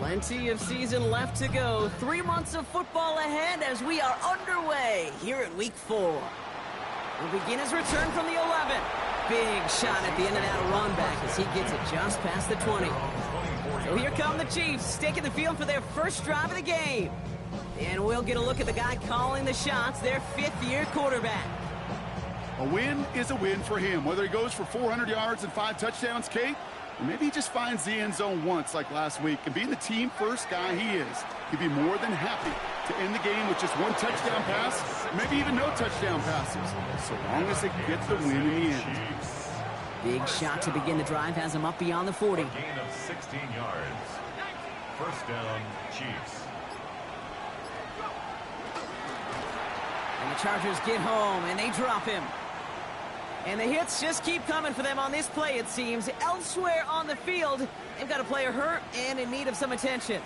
Plenty of season left to go. 3 months of football ahead as we are underway here in Week 4. We'll begin his return from the 11. Big shot at the end of that run back as he gets it just past the 20. So here come the Chiefs, taking the field for their first drive of the game. And we'll get a look at the guy calling the shots, their fifth-year quarterback. A win is a win for him, whether he goes for 400 yards and 5 touchdowns, Kate, or maybe he just finds the end zone once like last week. And being the team-first guy he is, he'd be more than happy to end the game with just 1 touchdown pass, maybe even no touchdown passes, so long as they get the win in the end. Big shot to begin the drive has him up beyond the 40. Gain of 16 yards. First down, Chiefs. And the Chargers get home, and they drop him. And the hits just keep coming for them on this play, it seems. Elsewhere on the field, they've got a player hurt and in need of some attention.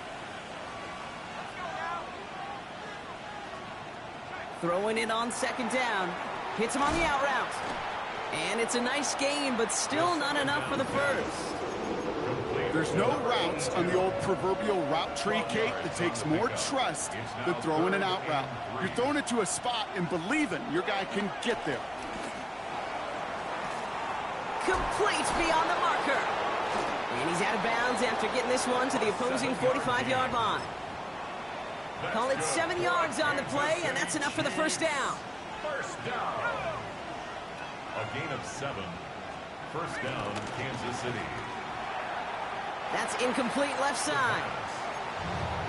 Throwing it on second down. Hits him on the out route. And it's a nice gain, but still not enough for the first. There's no routes on the old proverbial route tree, Kate, that takes more trust than throwing an out route. You're throwing it to a spot and believing your guy can get there. Complete beyond the marker. And he's out of bounds after getting this one to the opposing 45-yard line. Call it 7 yards on the play, and that's enough for the first down. First down. A gain of 7. First down, Kansas City. That's incomplete left side.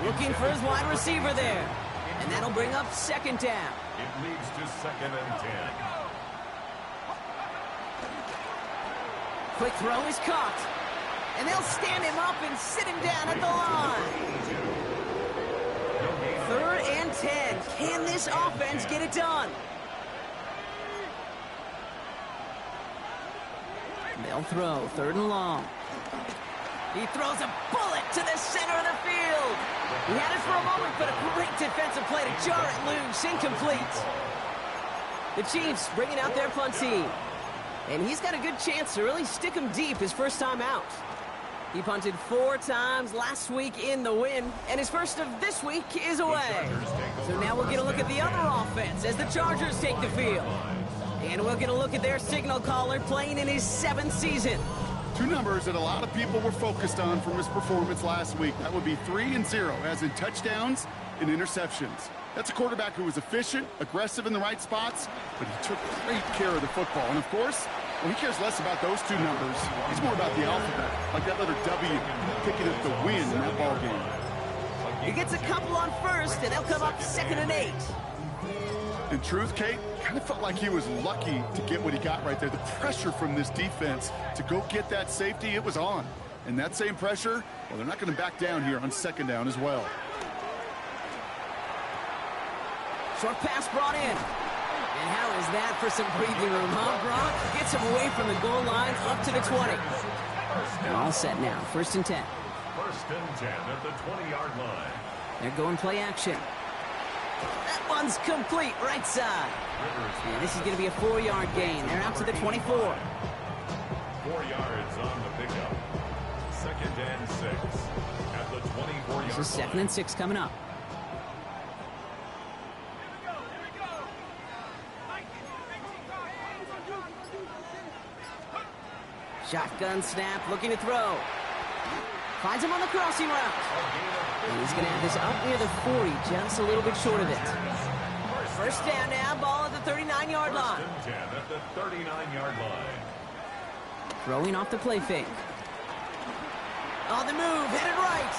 Looking for his wide receiver there. And that'll bring up second down. It leads to 2nd and 10. Quick throw is caught. And they'll stand him up and sit him down at the line. 3rd and 10. Can this offense get it done? They'll throw 3rd and long. He throws a bullet to the center of the field. He had it for a moment, but a great defensive play to jar it loose. Incomplete. The Chiefs bringing out their punt team. And he's got a good chance to really stick him deep his first time out. He punted 4 times last week in the win, and his first of this week is away. So now we'll get a look at the other offense as the Chargers take the field. And we'll get a look at their signal caller playing in his 7th season. 2 numbers that a lot of people were focused on from his performance last week. That would be 3 and 0, as in touchdowns and interceptions. That's a quarterback who was efficient, aggressive in the right spots, but he took great care of the football. And of course, well, he cares less about those 2 numbers. He's more about the alphabet, like that letter W, picking up the win in that ball game. He gets a couple on first, and they'll come up 2nd and 8. In truth, Kate, kind of felt like he was lucky to get what he got right there. The pressure from this defense to go get that safety, it was on. And that same pressure, well, they're not going to back down here on 2nd down as well. Short pass brought in. And how is that for some breathing room, huh, Brock? Gets him away from the goal line up to the 20. And all set now, 1st and 10. 1st and 10 at the 20-yard line. They're going play action. That one's complete, right side. And this is going to be a 4-yard gain. They're out to the 24. 4 yards on the pickup. 2nd and 6 at the 24-yard line. This is 2nd and 6 coming up. Shotgun snap, looking to throw. Finds him on the crossing route. And he's going to have this up near the 40, just a little bit short of it. First down now, ball at the 39-yard line. 1st and 10 at the 39-yard line. Throwing off the play fake. On the move, headed right.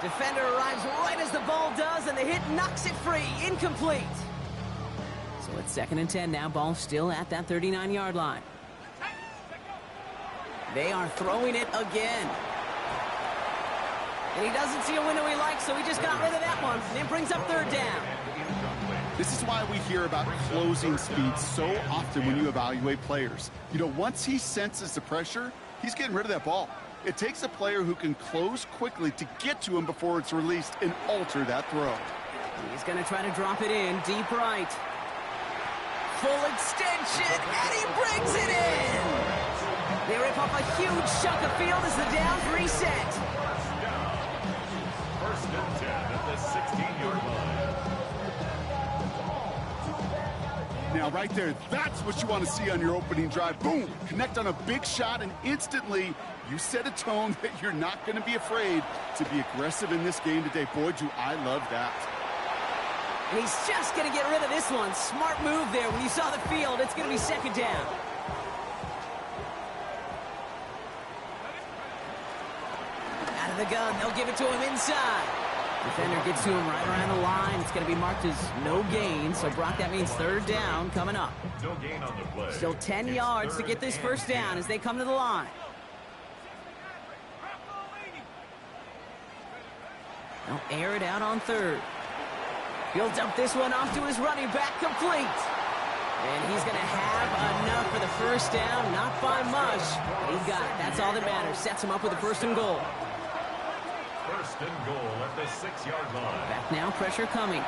Defender arrives right as the ball does, and the hit knocks it free. Incomplete. So it's 2nd and 10 now, ball still at that 39-yard line. They are throwing it again. And he doesn't see a window he likes, so he just got rid of that one. And it brings up 3rd down. This is why we hear about closing speed so often when you evaluate players. You know, once he senses the pressure, he's getting rid of that ball. It takes a player who can close quickly to get to him before it's released and alter that throw. He's going to try to drop it in, deep right. Full extension, and he brings it in! They rip off a huge chunk of field as the downs reset. Now, right there, that's what you want to see on your opening drive. Boom! Connect on a big shot, and instantly you set a tone that you're not going to be afraid to be aggressive in this game today. Boy, do I love that. And he's just going to get rid of this one. Smart move there. When you saw the field, it's going to be second down. Out of the gun, they'll give it to him inside. Defender gets to him right around the line. It's going to be marked as no gain. So, Brock, that means third down coming up. No gain on the play. Still 10 yards to get this first down as they come to the line. They'll air it out on third. He'll dump this one off to his running back, complete. And he's going to have enough for the first down, not by much. He's got it. That's all that matters. Sets him up with a first and goal. First and goal at the 6-yard line. Back now, pressure coming.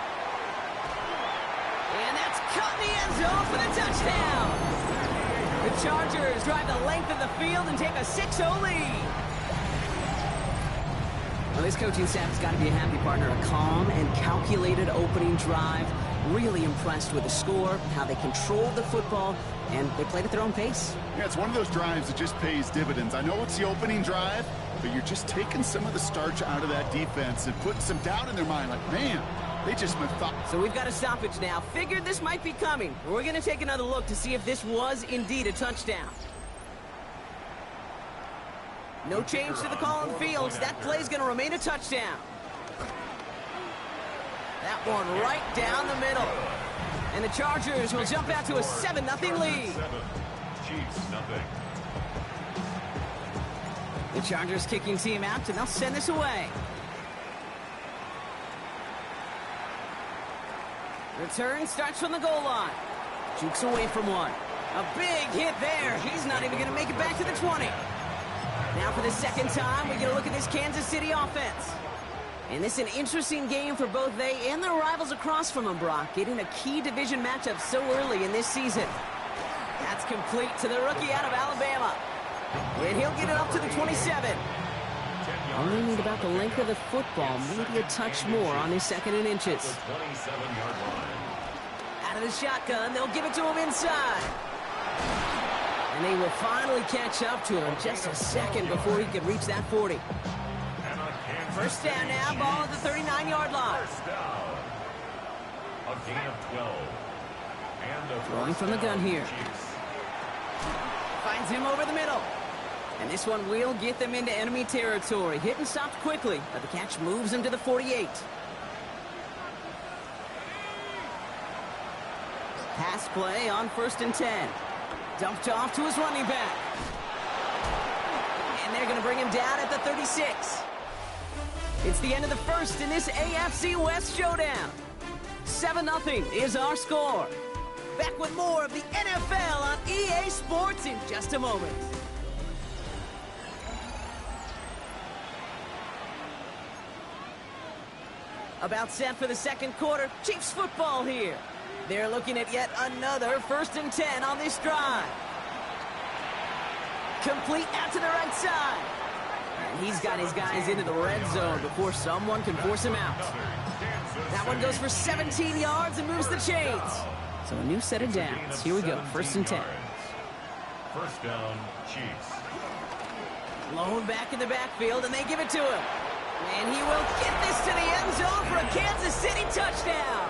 And that's caught in the end zone for the touchdown. The Chargers drive the length of the field and take a 6-0 lead. Well, this coaching staff has got to be a happy partner. A calm and calculated opening drive. Really impressed with the score, how they controlled the football, and they played at their own pace. Yeah, it's one of those drives that just pays dividends. I know it's the opening drive, but you're just taking some of the starch out of that defense and putting some doubt in their mind. Like, man, they just thought. So we've got a stoppage now. Figured this might be coming. We're going to take another look to see if this was indeed a touchdown. No change to the call on the field. That play's going to remain a touchdown. That one right down the middle. And the Chargers will jump out to a 7-0 lead. Chiefs, nothing. The Chargers kicking team out, and they'll send this away. Return starts from the goal line. Jukes away from one. A big hit there. He's not even going to make it back to the 20. Now for the second time, we get a look at this Kansas City offense. And this is an interesting game for both they and their rivals across from them, Brock, getting a key division matchup so early in this season. That's complete to the rookie out of Alabama. And he'll get it up to the 27. Only need about the length of the football, maybe a touch more on his second and inches. 27-yard line. Out of the shotgun, they'll give it to him inside. And they will finally catch up to him just a second before he could reach that 40. First down now, ball at the 39-yard line. First down. A gain of 12. And throwing from the gun here. Chiefs. Finds him over the middle. And this one will get them into enemy territory. Hit and stopped quickly, but the catch moves him to the 48. Pass play on 1st and 10. Dumped off to his running back. And they're going to bring him down at the 36. It's the end of the first in this AFC West showdown. 7-0 is our score. Back with more of the NFL on EA Sports in just a moment. About set for the second quarter. Chiefs football here. They're looking at yet another 1st and 10 on this drive. Complete out to the right side. And he's got his guys into the red zone before someone can force him out. That one goes for 17 yards and moves the chains. So a new set of downs. Here we go, 1st and 10. First down, Chiefs. Blown back in the backfield, and they give it to him. And he will get this to the end zone for a Kansas City touchdown.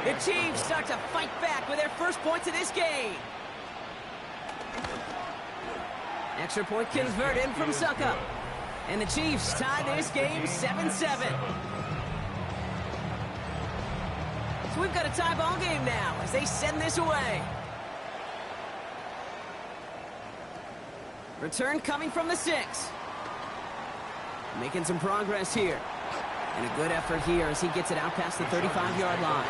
The Chiefs start to fight back with their first points of this game. Extra point converted from Suckup. And the Chiefs tie this game 7-7. So we've got a tie ball game now as they send this away. Return coming from the 6. Making some progress here. And a good effort here as he gets it out past the 35-yard line.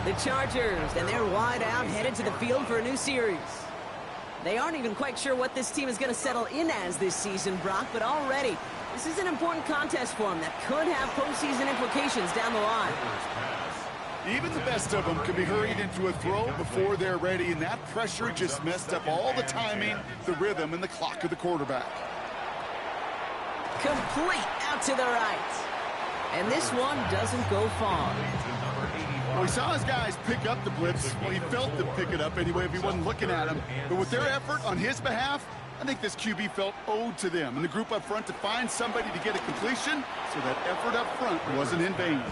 The Chargers, and they're wide out, headed to the field for a new series. They aren't even quite sure what this team is going to settle in as this season, Brock, but already this is an important contest for them that could have postseason implications down the line. Even the best of them can be hurried into a throw before they're ready, and that pressure just messed up all the timing, the rhythm, and the clock of the quarterback. Complete out to the right. And this one doesn't go far. Well, he saw his guys pick up the blitz. Well, he felt them pick it up anyway if he wasn't looking at him. But with their effort on his behalf, I think this QB felt owed to them and the group up front to find somebody to get a completion, so that effort up front wasn't in vain.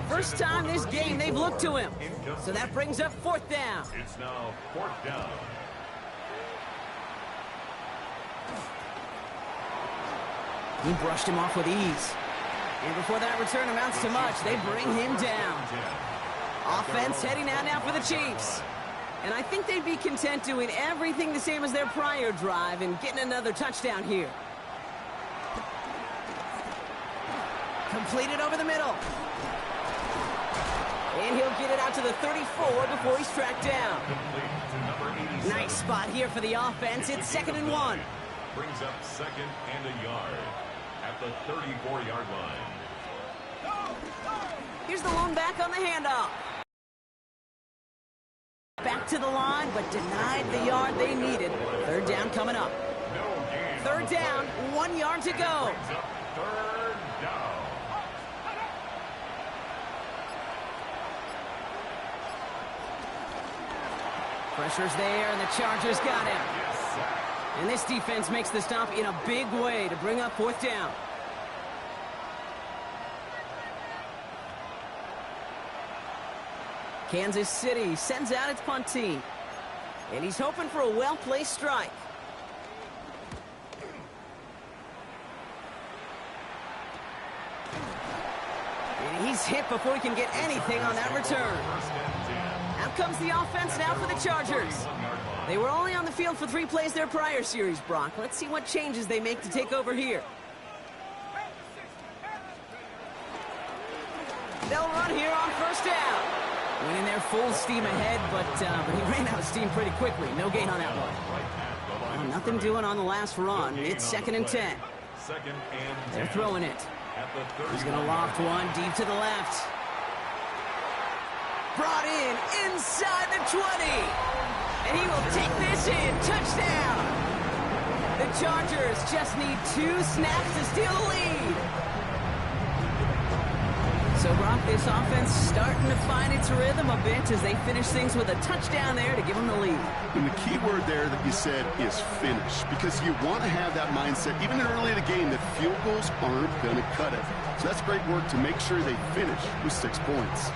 First time this game they've looked to him. So that brings up 4th down. It's now 4th down. He brushed him off with ease. And before that return amounts to much, they bring him down. Offense heading out now for the Chiefs. And I think they'd be content doing everything the same as their prior drive and getting another touchdown here. Completed over the middle. And he'll get it out to the 34 before he's tracked down. Nice spot here for the offense. It's 2nd and 1. Brings up 2nd and a yard at the 34-yard line. Here's the lone back on the handoff. Back to the line, but denied the yard they needed. 3rd down coming up. 3rd down, 1 yard to go. 3rd down. Pressure's there, and the Chargers got him. And this defense makes the stop in a big way to bring up 4th down. Kansas City sends out its punt team. And he's hoping for a well-placed strike. And he's hit before he can get anything on that return. Out comes the offense now for the Chargers. They were only on the field for 3 plays their prior series, Brock. Let's see what changes they make to take over here. They'll run here on 1st down. Winning there full steam ahead, but he ran out of steam pretty quickly. No gain on that one. Well, nothing doing on the last run. It's 2nd and 10. They're throwing it. He's going to loft one deep to the left. Brought in inside the 20. And he will take this in. Touchdown. The Chargers just need 2 snaps to steal the lead. So, Brock, this offense starting to find its rhythm a bit as they finish things with a touchdown there to give them the lead. And the key word there that you said is finish, because you want to have that mindset, even early in the game, that field goals aren't going to cut it. So that's great work to make sure they finish with 6 points.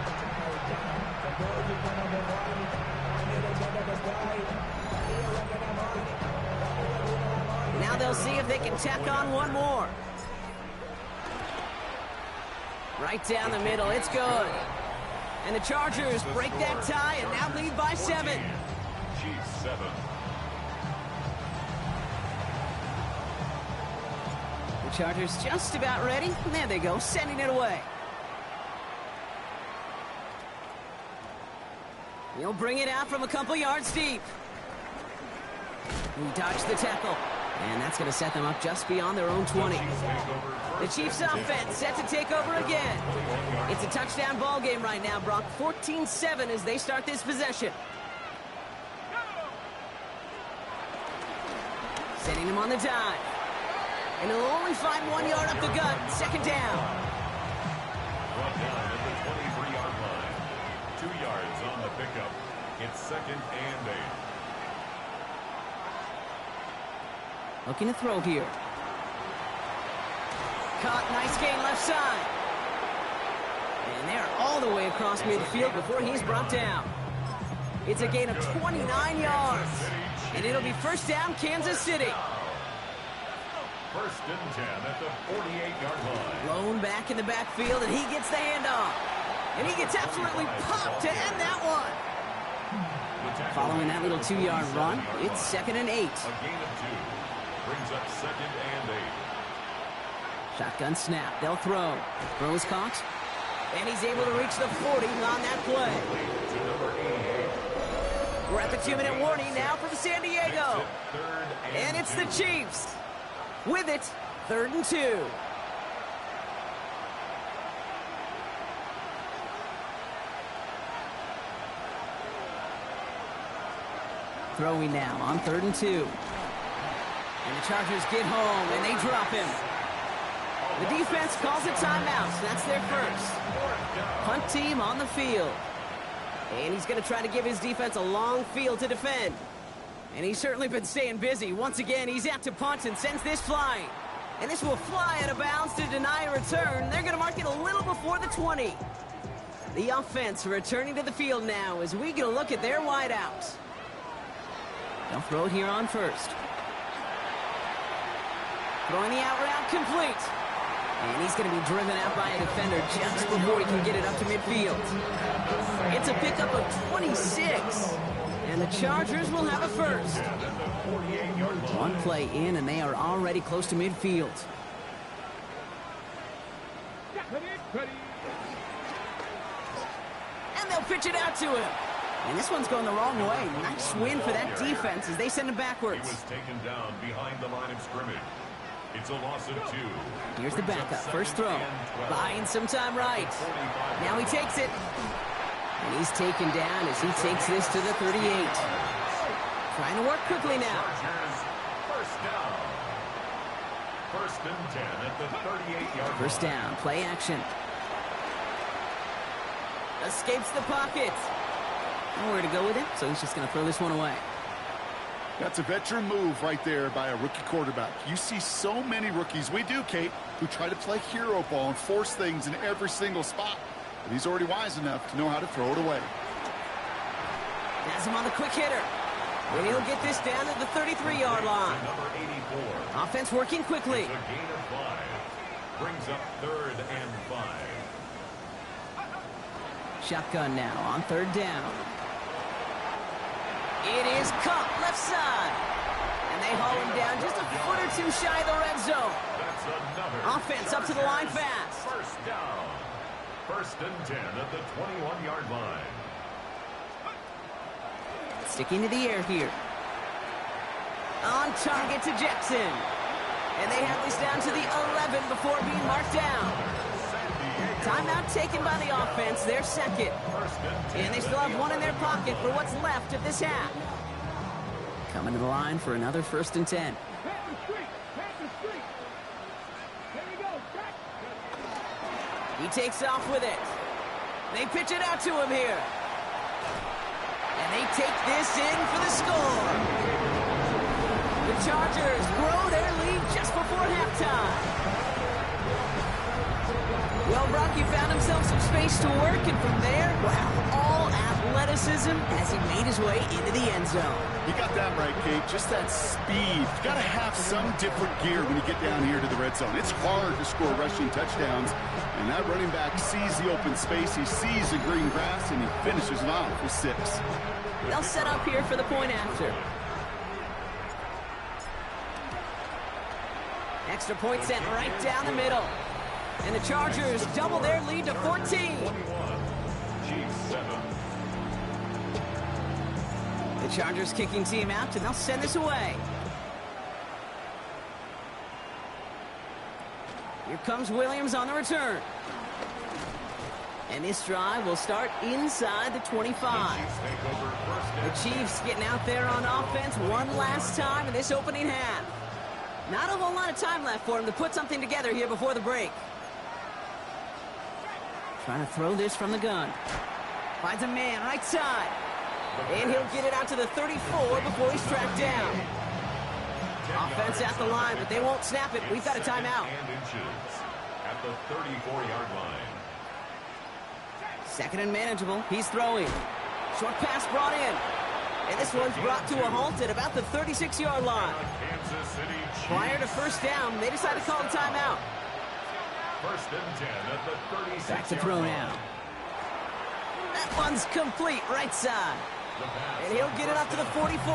Now they'll see if they can tack on one more. Right down the middle, it's good. And the Chargers break that tie and now lead by 7. Chiefs 7. The Chargers just about ready. And there they go, sending it away. He'll bring it out from a couple yards deep. He dodged the tackle. And that's going to set them up just beyond their own 20. The Chiefs offense set to take over again. It's a touchdown ball game right now, Brock. 14-7 as they start this possession. Setting him on the dive. And he'll only find 1 yard up the gut. 2nd down. Brought down at the 23-yard line. 2 yards on the pickup. It's 2nd and 8. Looking to throw here. Caught, nice gain left side. And they're all the way across midfield before he's brought down. It's a gain of 29 yards. And it'll be 1st down, Kansas City. 1st and 10 at the 48-yard line. Blown back in the backfield, and he gets the handoff. And he gets absolutely popped to end that one. Following that little 2-yard run, it's 2nd and 8. A gain of 2. Brings up 2nd and 8. Shotgun snap. They'll throw. Throws caught. And he's able to reach the 40 on that play. We're at the 2-minute warning now from San Diego. And it's the Chiefs. With it, 3rd and 2. Throwing now on 3rd and 2. And the Chargers get home, and they drop him. The defense calls a timeout, so that's their first. Punt team on the field. And he's going to try to give his defense a long field to defend. And he's certainly been staying busy. Once again, he's out to punt and sends this flying. And this will fly out of bounds to deny a return. They're going to mark it a little before the 20. The offense returning to the field now as we get a look at their wideouts. They'll throw it here on first. Throwing the out route complete. And he's going to be driven out by a defender just before he can get it up to midfield. It's a pickup of 26. And the Chargers will have a first. One play in, and they are already close to midfield. And they'll pitch it out to him. And this one's going the wrong way. Nice win for that defense as they send him backwards. He was taken down behind the line of scrimmage. It's a loss of 2. Here's the backup. First throw. Buying some time right. Now he takes it. And he's taken down as he takes this to the 38. Trying to work quickly now. First down. First and 10 at the 38-yard line. First down. Play action. Escapes the pocket. Nowhere to go with it, so he's just going to throw this one away. That's a veteran move right there by a rookie quarterback. You see so many rookies, we do, Kate, who try to play hero ball and force things in every single spot. But he's already wise enough to know how to throw it away. Has him on the quick hitter. And he'll get this down at the 33-yard line. Number 84. Offense working quickly. It's a gain of 5. Brings up 3rd and 5. Shotgun now on 3rd down. It is Cup left side. And they haul him down just a foot or two shy of the red zone. That's another. Offense up to the line fast. First down. First and 10 at the 21-yard line. Sticking to the air here. On target to Jackson. And they have this down to the 11 before being marked down. Timeout taken by the offense, their second. And they still have one in their pocket for what's left of this half. Coming to the line for another 1st and 10. He takes off with it. They pitch it out to him here. And they take this in for the score. The Chargers grow their lead just before halftime. Well, Brock, he found himself some space to work, and from there, wow, all athleticism as he made his way into the end zone. You got that right, Kate. Just that speed. You got to have some different gear when you get down here to the red zone. It's hard to score rushing touchdowns, and that running back sees the open space, he sees the green grass, and he finishes it off with 6. They'll set up here for the point after. Extra point sent right down the middle. And the Chargers double their lead to 14. 21. Chiefs 7. The Chargers kicking team out, and they'll send this away. Here comes Williams on the return. And this drive will start inside the 25. The Chiefs getting out there on offense one last time in this opening half. Not a whole lot of time left for him to put something together here before the break. Trying to throw this from the gun. Finds a man right side. And he'll get it out to the 34 before he's tracked down. Offense at the line, but they won't snap it. We've got a timeout. At the 34-yard line. 2nd and manageable. He's throwing. Short pass brought in. And this one's brought to a halt at about the 36-yard line. Prior to first down, they decide to call a timeout. 1st and 10 at the 36. Back to throw now. That one's complete right side. And he'll get it up to the 44.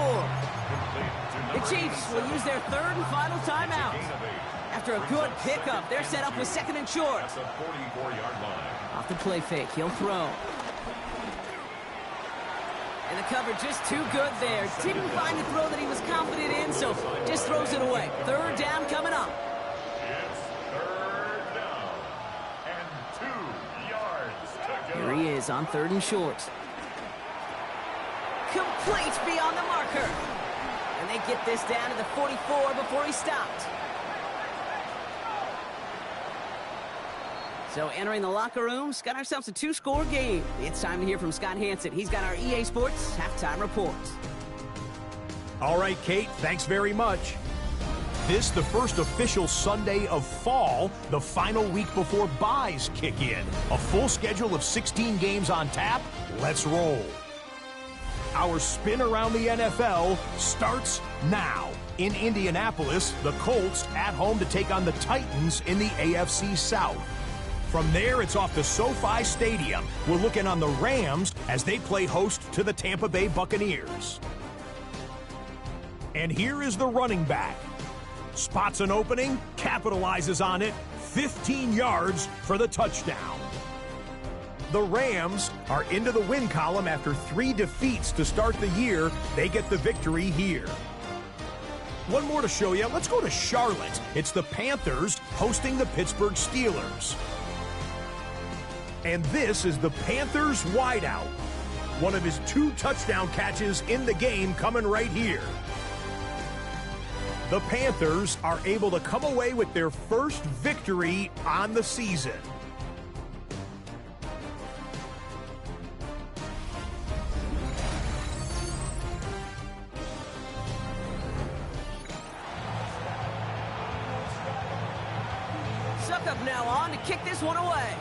The Chiefs will use their 3rd and final timeout. After a good pickup, they're set up with 2nd and short. That's a 44-yard line. Off the play fake, he'll throw. And the cover just too good there. Didn't find the throw that he was confident in, so just throws it away. 3rd down coming up. It's 3rd down and 2 yards to go. Here he is on 3rd and short. Complete beyond the marker. And they get this down to the 44 before he stopped. So entering the locker rooms, got ourselves a 2-score game. It's time to hear from Scott Hansen. He's got our EA Sports halftime report. All right, Kate, thanks very much. This the first official Sunday of fall, the final week before byes kick in. A full schedule of 16 games on tap. Let's roll. Our spin around the NFL starts now. In Indianapolis, the Colts at home to take on the Titans in the AFC South. From there, it's off to SoFi Stadium. We're looking on the Rams as they play host to the Tampa Bay Buccaneers. And here is the running back. Spots an opening, capitalizes on it, 15 yards for the touchdown. The Rams are into the win column after 3 defeats to start the year. They get the victory here. One more to show you. Let's go to Charlotte. It's the Panthers hosting the Pittsburgh Steelers. And this is the Panthers wideout. One of his 2 touchdown catches in the game coming right here. The Panthers are able to come away with their first victory on the season. Suckup now on to kick this one away.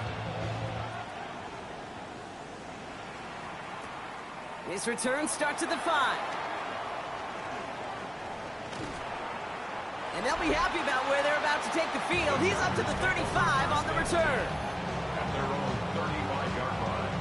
His return starts at the 5. And they'll be happy about where they're about to take the field. He's up to the 35 on the return. At their own 35-yard line.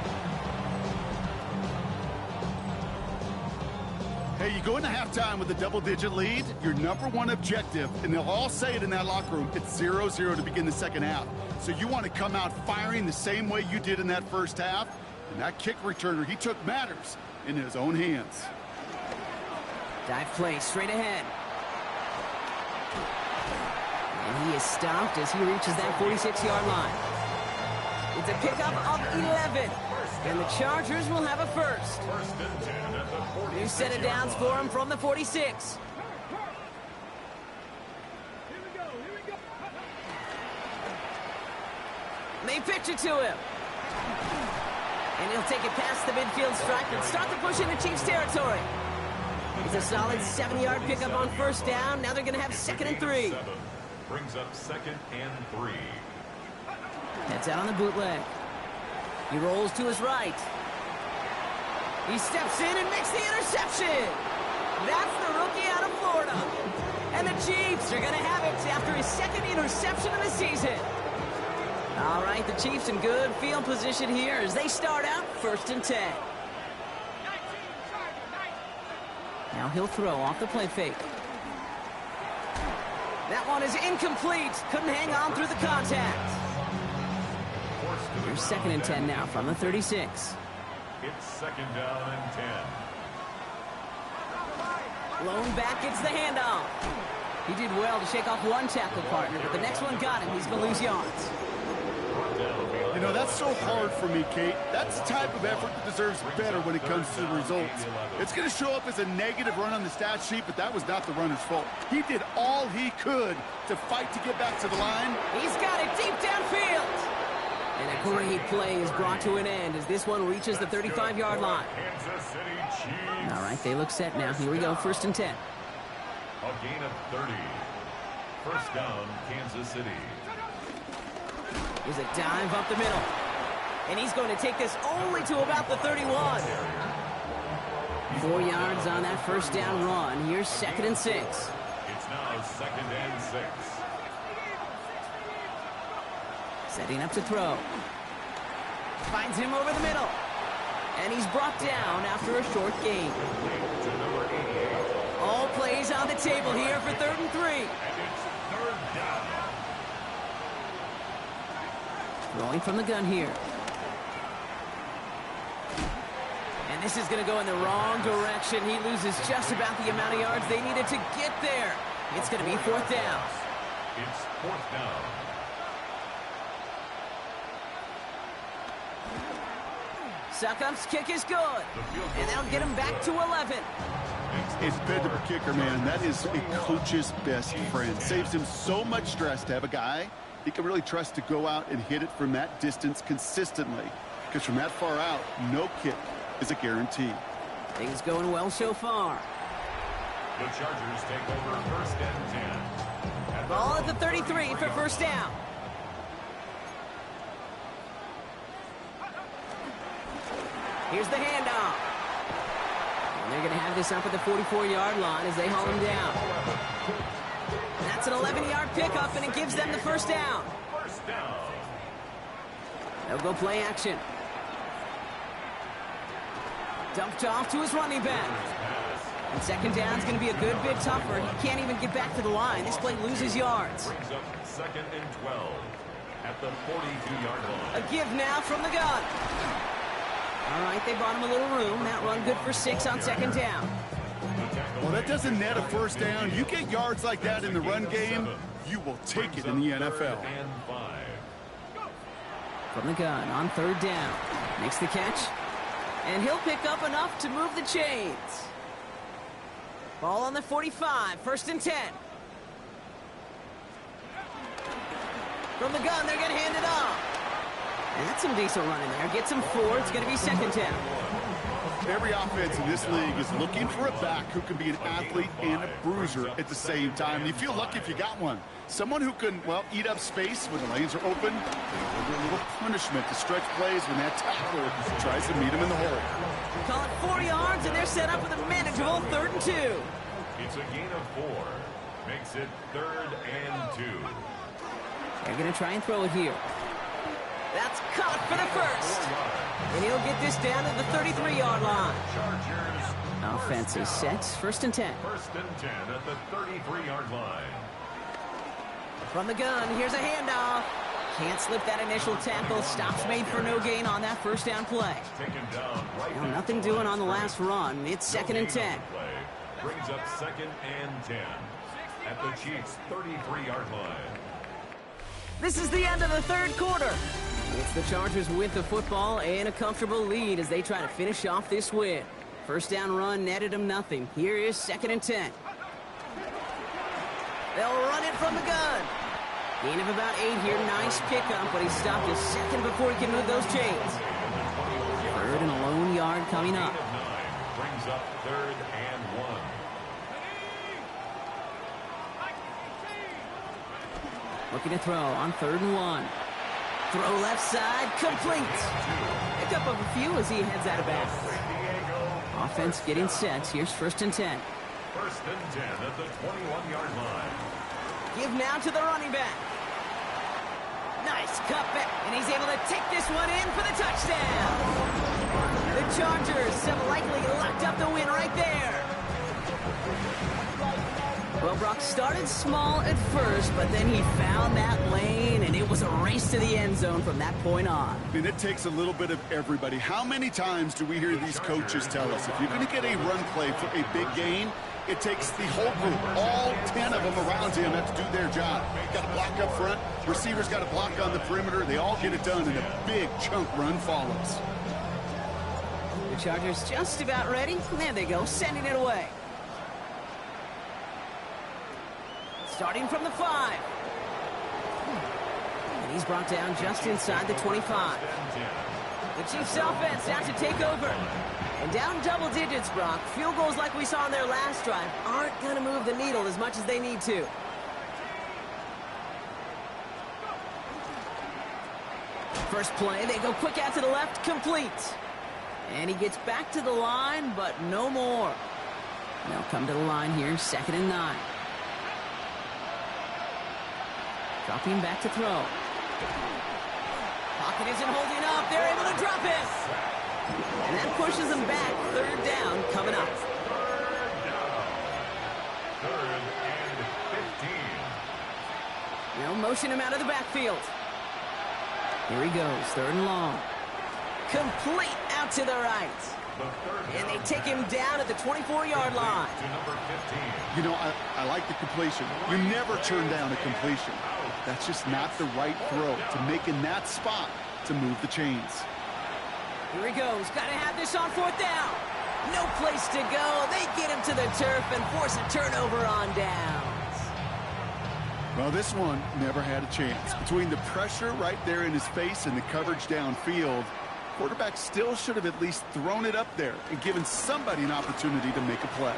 Hey, you go into halftime with a double-digit lead, your #1 objective, and they'll all say it in that locker room, it's 0-0 to begin the second half. So you want to come out firing the same way you did in that first half. And that kick returner, he took matters in his own hands. Dive play straight ahead. And he is stopped as he reaches that 46-yard line. It's a pickup of 11. And the Chargers will have a first. New set of downs for him from the 46. They pitch it to him. And he'll take it past the midfield stripe and start to push into Chiefs territory. It's a solid 7-yard pickup on first down. Now they're going to have 2nd and 3. Brings up 2nd and 3. Heads out on the bootleg. He rolls to his right. He steps in and makes the interception. That's the rookie out of Florida. And the Chiefs are going to have it after his 2nd interception of the season. All right, the Chiefs in good field position here as they start out 1st and 10. Now he'll throw off the play fake. That one is incomplete. Couldn't hang on through the contact. Here's 2nd and 10 now from the 36. It's 2nd down and 10. Lone back gets the handoff. He did well to shake off one tackle partner, but the next one got him. He's going to lose yards. You know, that's so hard for me, Kate. That's the type of effort that deserves better when it comes to the results. It's going to show up as a negative run on the stat sheet, but that was not the runner's fault. He did all he could to fight to get back to the line. He's got it deep downfield. And a great play is brought to an end as this one reaches the 35-yard line. All right, they look set now. Here we go, 1st and 10. A gain of 30. First down, Kansas City. Here's a dive up the middle. And he's going to take this only to about the 31. 4 yards on that first down run. Here's 2nd and 6. It's now 2nd and 6. Setting up to throw. Finds him over the middle. And he's brought down after a short gain. All plays on the table here for 3rd and 3. And it's 3rd down. Throwing from the gun here. And this is going to go in the wrong direction. He loses just about the amount of yards they needed to get there. It's going to be 4th down. It's 4th down. Suckup's kick is good. And they'll get him back to 11. His dependable kicker, man, that is a coach's best friend. Saves him so much stress to have a guy he can really trust to go out and hit it from that distance consistently. Because from that far out, no kick is a guarantee. Things going well so far. The Chargers take over first and 10. Ball at the 33 for first down. Here's the handoff. And they're going to have this up at the 44-yard line as they haul him down. That's an 11-yard pickup, and it gives them the first down. First down. They'll go play action. Dumped off to his running back. And second down's going to be a good bit tougher. He can't even get back to the line. This play loses yards. Brings up second and 12 at the 42-yard line. A give now from the gun. All right, they brought him a little room. That run good for 6 on second down. Well, that doesn't net a first down. You get yards like that in the run game, you will take it in the NFL. And 5. From the gun on third down. Makes the catch. And he'll pick up enough to move the chains. Ball on the 45, first and 10. From the gun, they're going to hand it off. And that's some decent running there. Gets him 4. It's going to be second down. Every offense in this league is looking for a back who can be an athlete and a bruiser at the same time. You feel lucky if you got one. Someone who can, well, eat up space when the lanes are open. A little punishment to stretch plays when that tackler tries to meet him in the hole. Call it 4 yards, and they're set up with a manageable third and 2. It's a gain of 4. Makes it third and 2. They're going to try and throw it here. That's caught for the first. And he'll get this down to the 33-yard line. Chargers. Offense is set. First and 10. First and 10 at the 33-yard line. From the gun, here's a handoff. Can't slip that initial tackle. Stops made for no gain on that first down play. Taken down right Well, nothing doing on the last run. It's second and 10. Brings up second and 10 at the Chiefs' 33-yard line. This is the end of the third quarter. It's the Chargers with the football and a comfortable lead as they try to finish off this win. First down run netted them nothing. Here is second and 10. They'll run it from the gun. Gain of about 8 here. Nice pickup, but he stopped a second before he can move those chains. Third and a lone yard coming up. Brings up third and 1. Looking to throw on third and 1. Throw left side, complete. Pick up of a few as he heads out of bounds. Offense getting set. Here's first and 10. First and 10 at the 21-yard line. Give now to the running back. Nice cut back, and he's able to take this one in for the touchdown. The Chargers have likely locked up the win right there. Well, Brock started small at first, but then he found that lane, and it was a race to the end zone from that point on. I mean, it takes a little bit of everybody. How many times do we hear these coaches tell us, if you're going to get a run play for a big gain, it takes the whole group, all 10 of them around him have to do their job. Got to block up front, receivers got to block on the perimeter. They all get it done, and a big chunk run follows. The Chargers just about ready. There they go, sending it away. Starting from the 5. And he's brought down just inside the 25. The Chiefs offense out to take over. And down double digits, Brock. Field goals like we saw on their last drive aren't going to move the needle as much as they need to. First play, they go quick out to the left, complete. And he gets back to the line, but no more. They'll come to the line here, second and 9. Dropping back to throw. Pocket isn't holding up. They're able to drop it. And that pushes them back. Third down coming up. Third and 15. They'll motion him out of the backfield. Here he goes. Third and long. Complete out to the right. And they take him down at the 24-yard line. To number 15. You know, I like the completion. You never turn down a completion. That's just not the right throw to make in that spot to move the chains. Here he goes. Got to have this on fourth down. No place to go. They get him to the turf and force a turnover on downs. Well, this one never had a chance. Between the pressure right there in his face and the coverage downfield, quarterback still should have at least thrown it up there and given somebody an opportunity to make a play.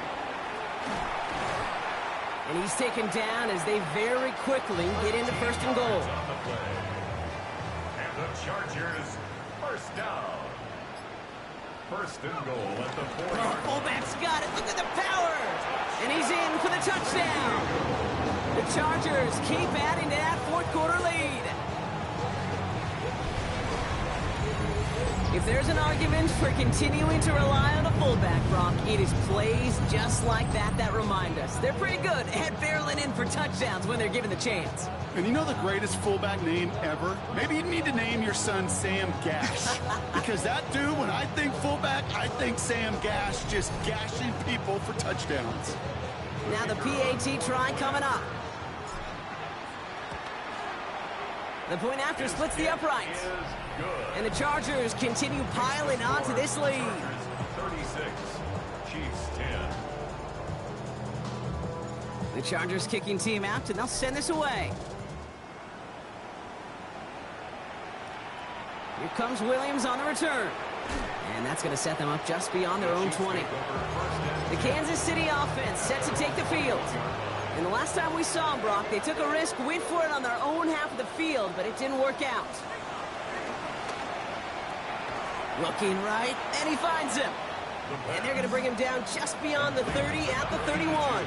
And he's taken down as they very quickly get into first and goal. And the Chargers, first down. First and goal at the 4-yard. Fullback's got it. Look at the power. And he's in for the touchdown. The Chargers keep adding to that fourth quarter lead. If there's an argument for continuing to rely on a fullback, Brock, it is plays just like that that remind us. They're pretty good at barreling in for touchdowns when they're given the chance. And you know the greatest fullback name ever? Maybe you need to name your son Sam Gash. Because that dude, when I think fullback, I think Sam Gash just gashing people for touchdowns. Now the PAT try coming up. The point after splits the uprights. And the Chargers continue piling onto this lead. 36, Chiefs 10. The Chargers kicking team out, and they'll send this away. Here comes Williams on the return. And that's going to set them up just beyond their own 20. The Kansas City offense set to take the field. And the last time we saw them, Brock, they took a risk, went for it on their own half of the field, but it didn't work out. Looking right, and he finds him. And they're going to bring him down just beyond the 30 at the 31.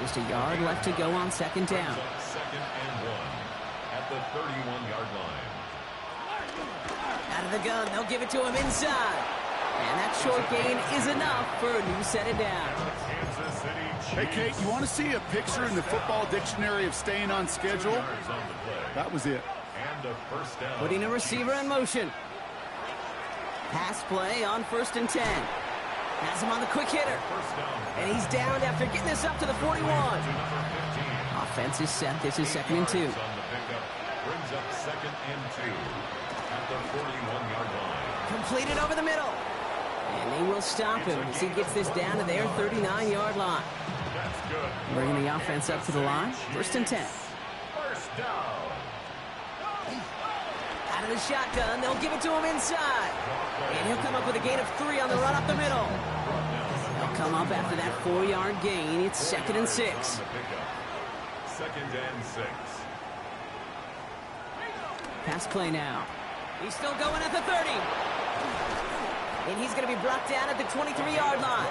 Just a yard left to go on second down. Second and 1 at the 31-yard line. Out of the gun, they'll give it to him inside. And that short gain is enough for a new set of downs. Kansas City Chiefs. Hey, Kate, you want to see a picture in the football dictionary of staying on schedule? That was it. And a first down. Putting a receiver in motion. Pass play on 1st and 10. Has him on the quick hitter. And he's downed after getting this up to the 41. Offense is set. This is 2nd and 2. Brings up 2nd and 2 at the 41-yard line. Completed over the middle. And they will stop him as he gets this down to their 39-yard line. That's good. Bringing the offense up to the line. 1st and 10. First down. Out of the shotgun, they'll give it to him inside. And he'll come up with a gain of 3 on the run up the middle. They'll come up after that 4-yard gain. It's 2nd and 6. 2nd and 6. Pass play now. He's still going at the 30. And he's going to be brought down at the 23-yard line.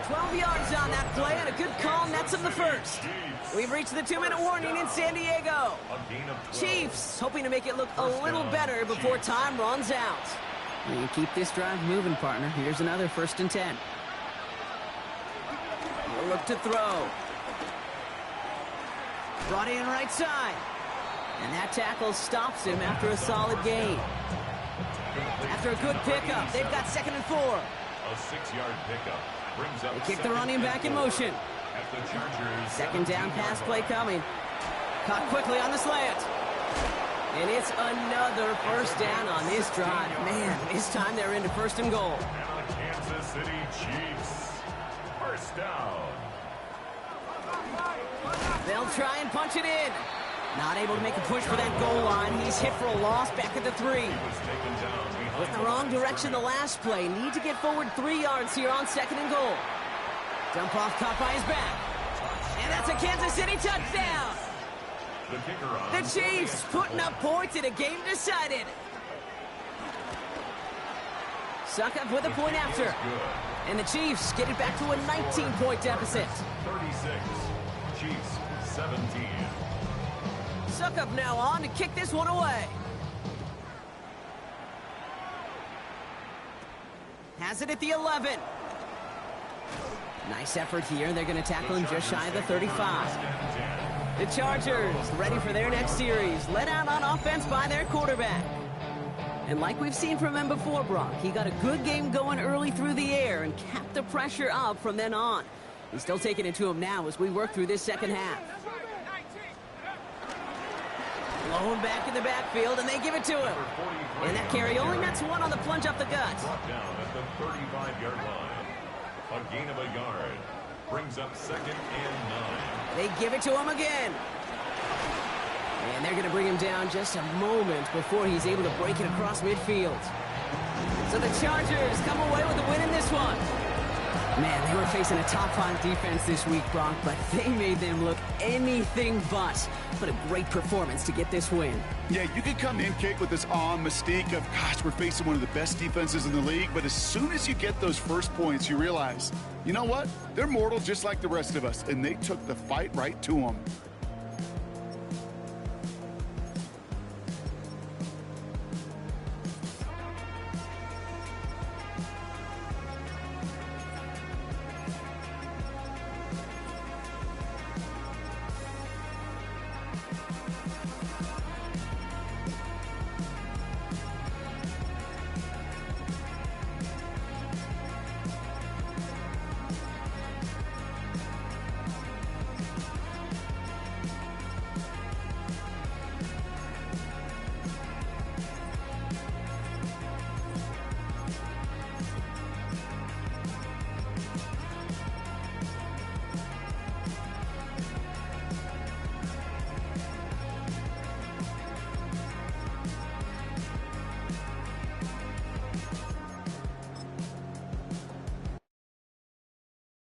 12 yards on that play, and a good call nets him the first. We've reached the 2-minute warning in San Diego. Chiefs hoping to make it look a little better before time runs out. You keep this drive moving, partner. Here's another 1st and 10. He'll look to throw. Brought in right side. And that tackle stops him after a solid gain. After a good pickup, they've got 2nd and 4. A 6-yard pickup brings up. They kick the running back in motion. At the Chargers. 2nd down pass play coming. Caught quickly on the slant. And it's another first down on this drive. Man, this time they're into 1st and goal. And the Kansas City Chiefs. First down. They'll try and punch it in. Not able to make a push for that goal line. He's hit for a loss back at the 3. Went the wrong direction the last play. Need to get forward 3 yards here on 2nd and goal. Dump off caught by his back. And that's a Kansas City touchdown. The Chiefs putting up points in a game decided. Suck up with a point after. And the Chiefs get it back to a 19-point deficit. 36. Chiefs 17. Suckup now on to kick this one away. Has it at the 11. Nice effort here. They're going to tackle him just shy of the 35. The Chargers ready for their next series. Let out on offense by their quarterback. And like we've seen from him before, Brock, he got a good game going early through the air and kept the pressure up from then on. He's still taking it to him now as we work through this second half. Blown back in the backfield, and they give it to him. And that carry only nets 1 on the plunge up the gut. Brought down at the 35-yard line. A gain of a yard. brings up 2nd and 9. They give it to him again. And they're going to bring him down just a moment before he's able to break it across midfield. So the Chargers come away with a win in this one. Man, they were facing a top-5 defense this week, Bronk, but they made them look anything but. What a great performance to get this win. Yeah, you could come in, Kate, with this awe and mystique of, gosh, we're facing one of the best defenses in the league, but as soon as you get those first points, you realize, you know what? They're mortal just like the rest of us, and they took the fight right to them.